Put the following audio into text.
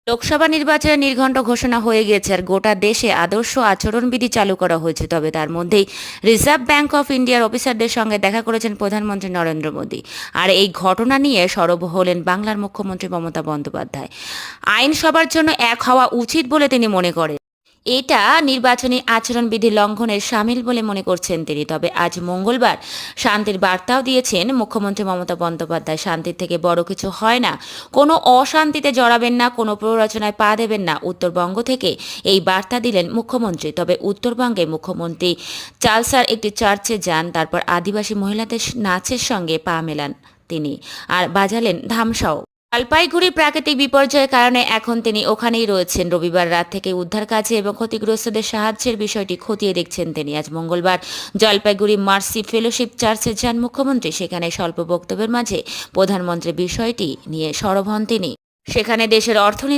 লোকসভা নির্বাচনে নির্ঘণ্ট ঘোষণা হয়ে গেছে আর গোটা দেশে আদর্শ আচরণবিধি চালু করা হয়েছে। তবে তার মধ্যেই রিজার্ভ ব্যাংক অফ ইন্ডিয়ার অফিসারদের সঙ্গে দেখা করেছেন প্রধানমন্ত্রী নরেন্দ্র মোদী। আর এই ঘটনা নিয়ে সরব হলেন বাংলার মুখ্যমন্ত্রী মমতা বন্দ্যোপাধ্যায়। আইন সবার জন্য এক হওয়া উচিত বলে তিনি মনে করেন। এটা নির্বাচনী আচরণবিধি লঙ্ঘনের শামিল বলে মনে করছেন তিনি। তবে আজ মঙ্গলবার শান্তির বার্তাও দিয়েছেন মুখ্যমন্ত্রী মমতা বন্দ্যোপাধ্যায়। শান্তির থেকে বড় কিছু হয় না, কোনো অশান্তিতে জড়াবেন না, কোনো প্ররোচনায় পা দেবেন না। উত্তরবঙ্গ থেকে এই বার্তা দিলেন মুখ্যমন্ত্রী। তবে উত্তরবঙ্গে মুখ্যমন্ত্রী চালসার একটি চার্চে যান, তারপর আদিবাসী মহিলাদের নাচের সঙ্গে পা মেলান তিনি আর বাজালেন ধামসাও। জলপাইগুড়ি প্রাকৃতিক বিপর্যয়ের কারণে এখন তিনি ওখানেই রয়েছেন। রবিবার রাত থেকে উদ্ধার কাজে এবং ক্ষতিগ্রস্তদের সাহায্যের বিষয়টি খতিয়ে দেখছেন তিনি। আজ মঙ্গলবার জলপাইগুড়ি মার্সি ফেলোশিপ চার্চে যান মুখ্যমন্ত্রী। সেখানে স্বল্প বক্তব্যের মাঝে প্রধানমন্ত্রী বিষয়টি নিয়ে সরব হন তিনি। সেখানে দেশের অর্থনীতি